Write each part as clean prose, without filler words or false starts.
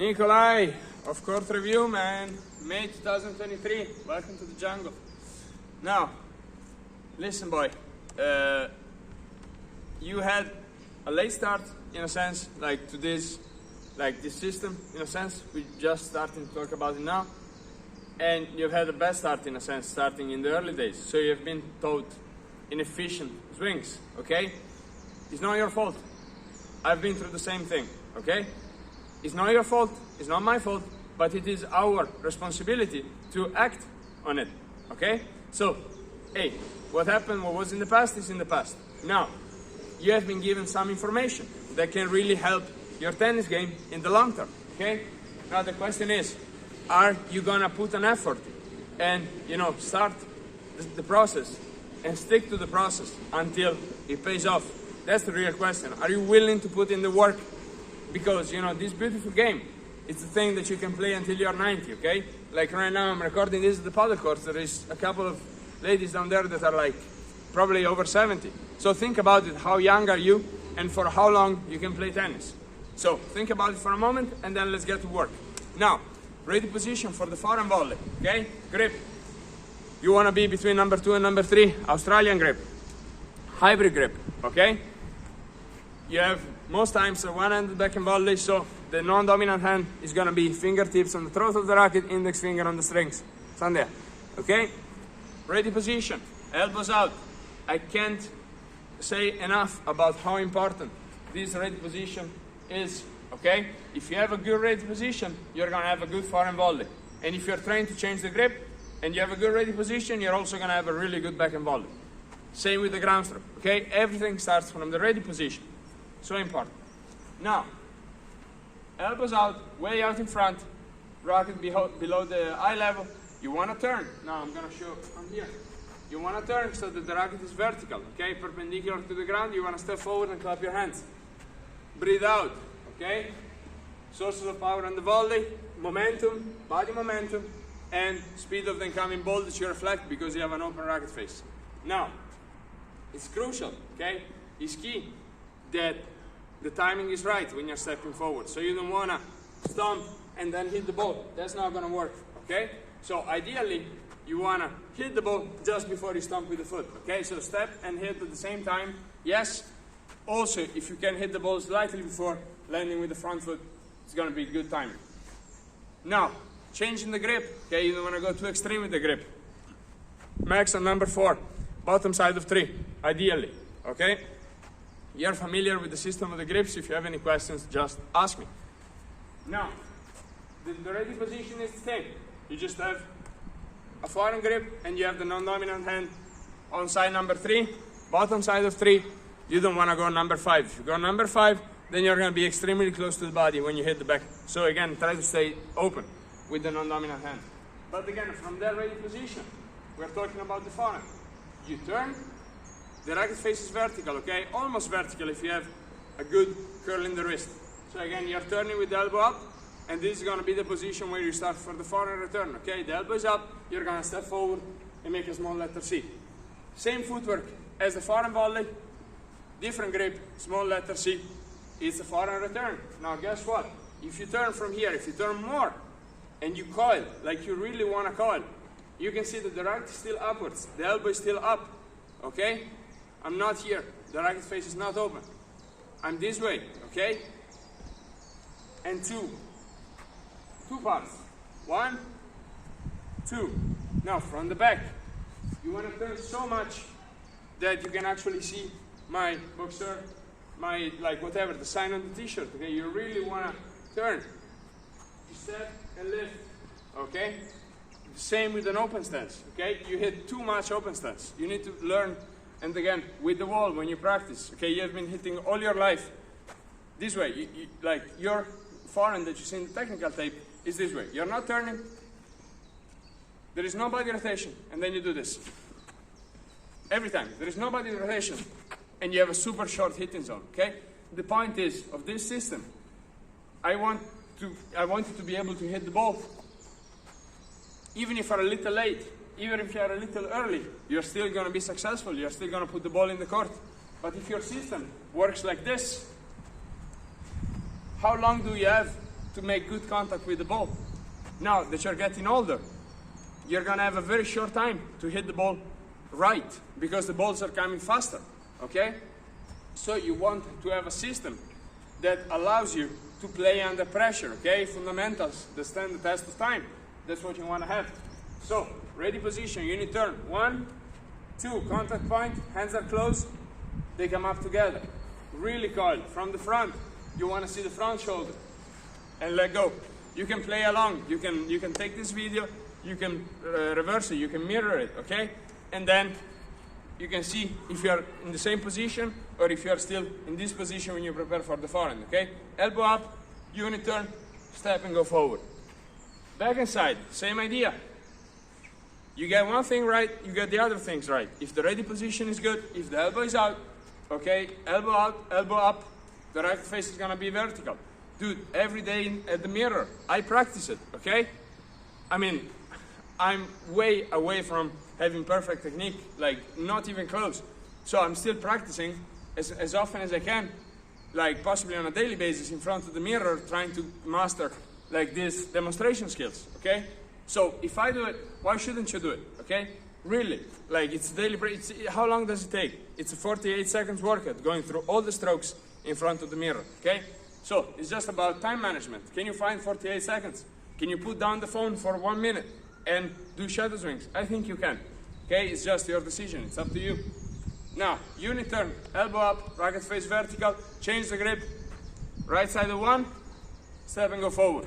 Nicolai, of course review, man. May 2023. Welcome to the jungle. Now, listen, boy. You had a late start, in a sense, like to this, this system, in a sense. We just starting to talk about it now. And you've had a bad start, in a sense, starting in the early days. So you've been taught inefficient swings, okay? It's not your fault. I've been through the same thing, okay? It's not your fault, it's not my fault, but it is our responsibility to act on it, okay? So, hey, what happened, what was in the past is in the past. Now, you have been given some information that can really help your tennis game in the long term, okay? Now the question is, are you gonna put an effort and, start the process and stick to the process until it pays off? That's the real question. Are you willing to put in the work? Because, this beautiful game, it's the thing that you can play until you're 90, okay? Like right now, I'm recording this at the paddle course. There is a couple of ladies down there that are probably over 70. So think about it. How young are you? And for how long you can play tennis? So think about it for a moment and then let's get to work. Now, ready position for the forehand volley, okay? Grip. You want to be between number 2 and number 3, Australian grip. Hybrid grip, okay? You have most times a one-handed backhand volley, so the non-dominant hand is going to be fingertips on the throat of the racket, index finger on the strings. Sunday, okay? Ready position, elbows out. I can't say enough about how important this ready position is, okay? If you have a good ready position, you're going to have a good forehand volley. And if you're trying to change the grip and you have a good ready position, you're also going to have a really good backhand volley. Same with the ground stroke, okay? Everything starts from the ready position. So important. Now, elbows out, way out in front, racket below the eye level. You want to turn. Now I'm going to show from here. You want to turn so that the racket is vertical, okay? Perpendicular to the ground. You want to step forward and clap your hands. Breathe out, okay? Sources of power on the volley, momentum, body momentum, and speed of the incoming ball that you reflect because you have an open racket face. Now, it's crucial, okay? It's key that the timing is right when you're stepping forward. So you don't want to stomp and then hit the ball. That's not going to work, okay? So ideally, you want to hit the ball just before you stomp with the foot, okay? So step and hit at the same time, yes. Also, if you can hit the ball slightly before landing with the front foot, it's going to be good timing. Now, changing the grip, okay? You don't want to go too extreme with the grip. Max on number 4, bottom side of 3, ideally, okay? You're familiar with the system of the grips. If you have any questions, just ask me. Now, the ready position is the same. You just have a forehand grip and you have the non-dominant hand on side number 3, bottom side of 3. You don't want to go number 5. If you go number 5, then you're going to be extremely close to the body when you hit the back. So again, try to stay open with the non-dominant hand. But again, from that ready position, we're talking about the forehand. You turn. The racket face is vertical, okay? Almost vertical if you have a good curl in the wrist. So again, you're turning with the elbow up, and this is going to be the position where you start for the forehand return, okay? The elbow is up, you're going to step forward and make a small letter C. Same footwork as the forehand volley, different grip, small letter C. It's a forehand return. Now guess what? If you turn from here, if you turn more, and you coil, like you really want to coil, you can see that the racket is still upwards, the elbow is still up, okay? I'm not here. The racket face is not open. I'm this way, okay? And 2. 2 parts. 1, 2. Now from the back, you want to turn so much that you can actually see my boxer, my whatever, the sign on the t-shirt, okay? You really want to turn. You step and lift, okay? Same with an open stance, okay? You hit too much open stance. You need to learn. And again, with the wall, when you practice, okay, you have been hitting all your life this way. Your forehand that you see in the technical tape is this way. You're not turning. There is no body rotation, and then you do this. Every time. There is no body rotation, and you have a super short hitting zone, okay? The point is, of this system, I want you to be able to hit the ball. Even if you're a little late, even if you're a little early, you're still going to be successful. You're still going to put the ball in the court. But if your system works like this, how long do you have to make good contact with the ball. Now that you're getting older, you're gonna have a very short time to hit the ball right, because the balls are coming faster, okay? So you want to have a system that allows you to play under pressure, okay? Fundamentals that stand the test of time. That's what you want to have. So, ready position, unit turn. 1, 2, contact point, hands are closed, they come up together. Really coiled. From the front, you want to see the front shoulder. And let go. You can play along. You can take this video, you can reverse it, you can mirror it, okay? And then you can see if you're in the same position or if you're still in this position when you prepare for the forehand, okay? Elbow up, unit turn, step and go forward. Back and side, same idea. You get one thing right, you get the other things right. If the ready position is good, if the elbow is out, okay, elbow out, elbow up, the right face is gonna be vertical. Dude, every day at the mirror, I practice it, okay? I mean, I'm way away from having perfect technique, like not even close. So I'm still practicing as often as I can, like possibly on a daily basis in front of the mirror, trying to master like these demonstration skills, okay? So if I do it, why shouldn't you do it, okay? Really, like it's daily, how long does it take? It's a 48 seconds workout, going through all the strokes in front of the mirror, okay? So it's just about time management. Can you find 48 seconds? Can you put down the phone for 1 minute and do shadow swings? I think you can, okay? It's just your decision, it's up to you. Now, unit turn, elbow up, racket face vertical, change the grip, right side of 1, step and go forward.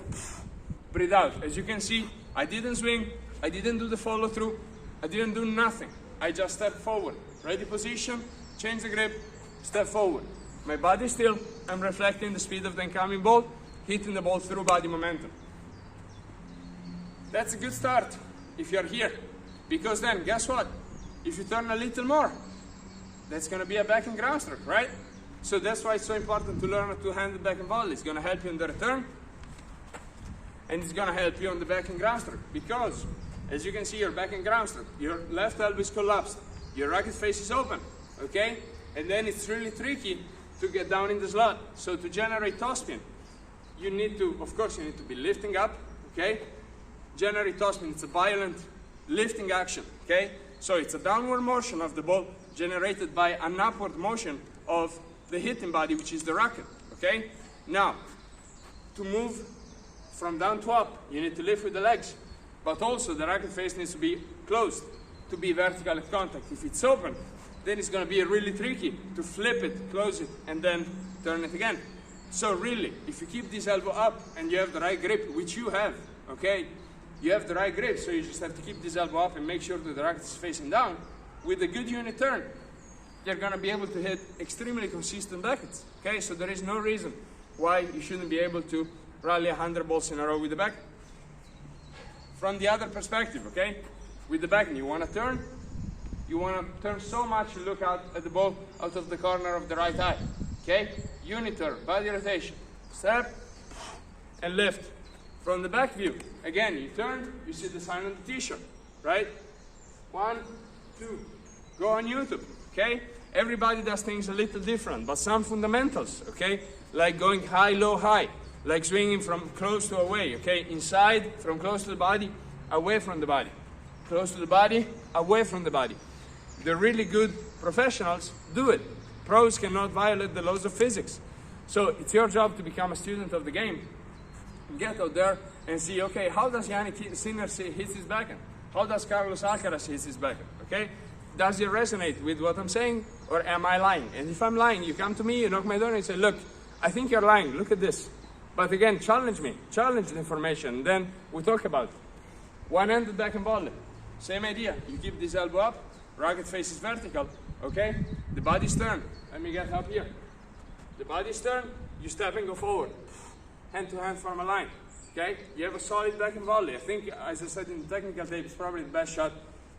Breathe out. As you can see, I didn't swing, I didn't do the follow through, I didn't do nothing. I just stepped forward. Ready position, change the grip, step forward. My body still, I'm reflecting the speed of the incoming ball, hitting the ball through body momentum. That's a good start if you're here, because then guess what? If you turn a little more, that's going to be a backhand ground stroke, right? So that's why it's so important to learn a two-handed backhand volley. It's going to help you in the return, and it's going to help you on the backhand ground stroke, because as you can see, your backhand ground stroke, your left elbow is collapsed, your racket face is open, okay? And then it's really tricky to get down in the slot. So to generate topspin, you need to, of course, you need to be lifting up, okay? Generate topspin, it's a violent lifting action, okay? So it's a downward motion of the ball generated by an upward motion of the hitting body, which is the racket, okay? Now, to move from down to up, you need to lift with the legs, but also the racket face needs to be closed to be vertical at contact. If it's open, then it's going to be really tricky to flip it, close it, and then turn it again. So really, if you keep this elbow up and you have the right grip, which you have, okay? You have the right grip, so you just have to keep this elbow up and make sure that the racket is facing down. With a good unit turn, you're going to be able to hit extremely consistent backhands, okay? So there is no reason why you shouldn't be able to rally 100 balls in a row with the backhand. From the other perspective, okay? With the backhand, you want to turn. You want to turn so much you look out at the ball out of the corner of the right eye, okay? Unit turn, body rotation, step, and lift. From the back view, again, you turn, you see the sign on the t-shirt, right? 1, 2, go on YouTube, okay? Everybody does things a little different, but some fundamentals, okay? Like going high, low, high, like swinging from close to away, okay? Inside, from close to the body, away from the body. Close to the body, away from the body. The really good professionals do it. Pros cannot violate the laws of physics. So it's your job to become a student of the game. Get out there and see, okay, how does Yannick Sinner hit his backhand? How does Carlos Alcaraz hit his backhand, okay? Does it resonate with what I'm saying, or am I lying? And if I'm lying, you come to me, you knock my door and you say, look, I think you're lying, look at this. But again, challenge me, challenge the information, then we talk about it. One-handed backhand volley, same idea. You keep this elbow up, racket face is vertical, okay? The body's turned. Let me get up here. The body's turned, you step and go forward. Hand to hand from a line, okay? You have a solid backhand volley. I think, as I said in the technical tape, it's probably the best shot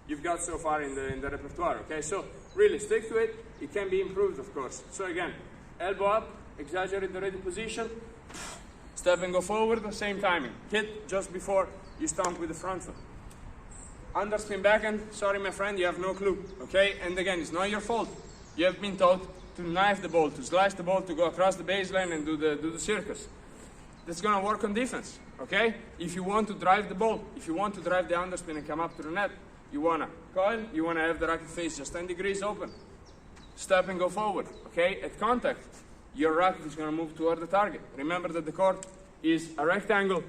you've got so far in the repertoire, okay? So really stick to it. It can be improved, of course. So again, elbow up, exaggerate the ready position, step and go forward, the same timing. Hit just before you stomp with the front foot. Underspin backhand, sorry my friend, you have no clue, okay? And again, it's not your fault. You have been taught to knife the ball, to slice the ball, to go across the baseline and do the circus. that's gonna work on defense, okay? If you want to drive the ball, if you want to drive the underspin and come up to the net, you wanna coil, you wanna have the racket face just 10 degrees open. Step and go forward, okay? At contact, your racket is gonna move toward the target. Remember that the court is a rectangle,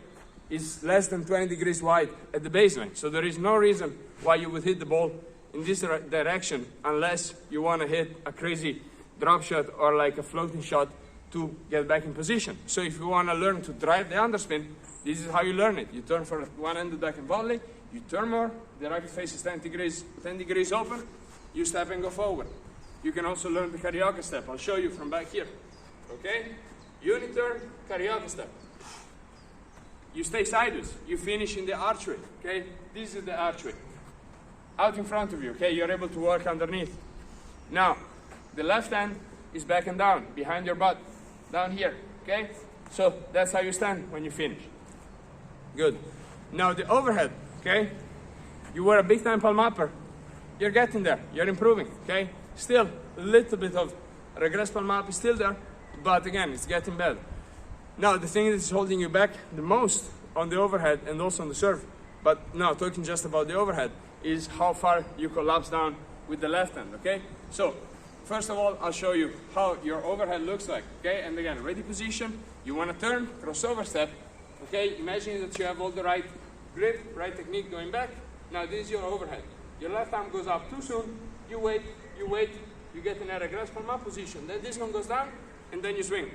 is less than 20 degrees wide at the baseline. So there is no reason why you would hit the ball in this direction unless you wanna hit a crazy drop shot or like a floating shot to get back in position. So if you wanna learn to drive the underspin, this is how you learn it. You turn for one-handed back and volley, you turn more, the racket face is 10 degrees open, you step and go forward. You can also learn the karaoke step. I'll show you from back here, okay? Uniturn, karaoke step. You stay sideways, you finish in the archway, okay? This is the archway. Out in front of you, okay? You're able to work underneath. Now, the left hand is back and down, behind your butt, down here, okay? So that's how you stand when you finish. Good. Now the overhead, okay? You were a big time palm upper. You're getting there, you're improving, okay? Still, a little bit of regress palm up is still there, but again, it's getting better. Now, the thing that is holding you back the most on the overhead and also on the serve, but now talking just about the overhead, is how far you collapse down with the left hand, okay? So, first of all, I'll show you how your overhead looks like, okay? And again, ready position, you wanna turn, crossover step, okay? Imagine that you have all the right grip, right technique going back. Now, this is your overhead. Your left arm goes up too soon, you wait, you get in a regress palm up position. Then this one goes down, and then you swing.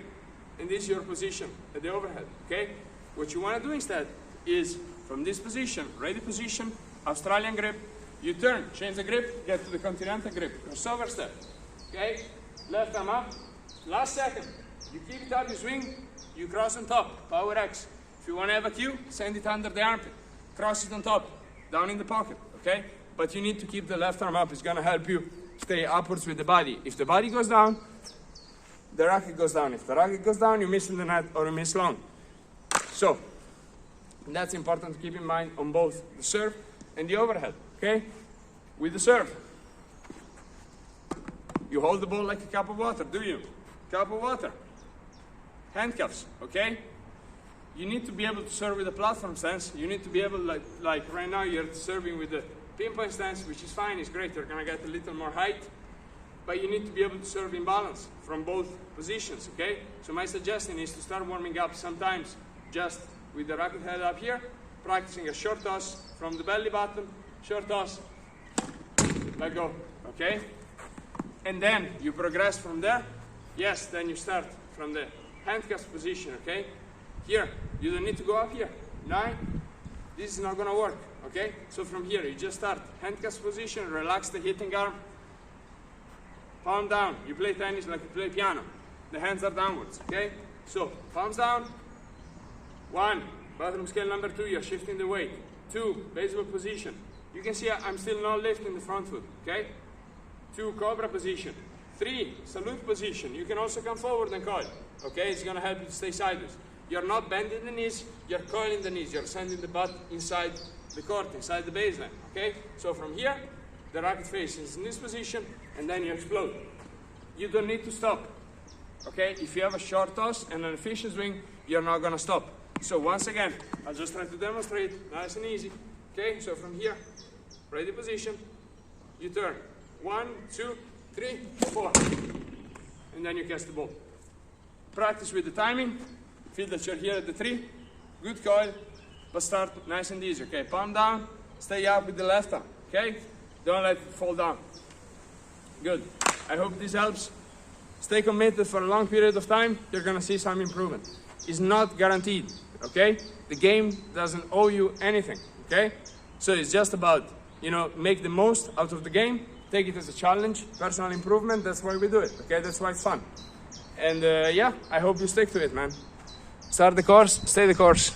And this is your position at the overhead, okay? What you want to do instead is from this position, ready position, Australian grip, you turn, change the grip, get to the continental grip, crossover step, okay? Left arm up, last second, you keep it up, you swing, you cross on top, power X. If you want to have a cue, send it under the armpit, cross it on top, down in the pocket, okay? But you need to keep the left arm up, it's going to help you stay upwards with the body. If the body goes down, the racket goes down. If the racket goes down, you miss in the net or you miss long. So, that's important to keep in mind on both the serve and the overhead, okay? With the serve, you hold the ball like a cup of water, do you? Cup of water. Handcuffs, okay? You need to be able to serve with a platform stance. You need to be able, like right now, you're serving with the pinpoint stance, which is fine, it's great. You're gonna get a little more height. But you need to be able to serve in balance from both positions, okay? So my suggestion is to start warming up sometimes just with the racket head up here, practicing a short toss from the belly button, short toss, let go, okay? And then you progress from there. Yes, then you start from the handcuffs position, okay? Here, you don't need to go up here. 9, this is not gonna work, okay? So from here, you just start handcuffs position, relax the hitting arm, palm down. You play tennis like you play piano. The hands are downwards, okay? So, palms down. 1, bathroom scale number 2, you're shifting the weight. 2, baseball position. You can see I'm still not lifting the front foot, okay? 2, cobra position. 3, salute position. You can also come forward and coil, okay? It's gonna help you to stay sideways. You're not bending the knees, you're coiling the knees. You're sending the butt inside the court, inside the baseline, okay? So from here, the racket face is in this position, and then you explode. You don't need to stop, okay? If you have a short toss and an efficient swing, you're not gonna stop. So once again, I'll just try to demonstrate, nice and easy, okay? So from here, ready position, you turn. 1, 2, 3, 4, and then you catch the ball. Practice with the timing, feel that you're here at the 3, good coil, but start nice and easy, okay? Palm down, stay up with the left arm, okay? Don't let it fall down. Good. I hope this helps. Stay committed for a long period of time. You're gonna see some improvement. It's not guaranteed, okay? The game doesn't owe you anything, okay? So it's just about, make the most out of the game. Take it as a challenge, personal improvement. That's why we do it, okay? That's why it's fun. And yeah, I hope you stick to it, man. Start the course, stay the course.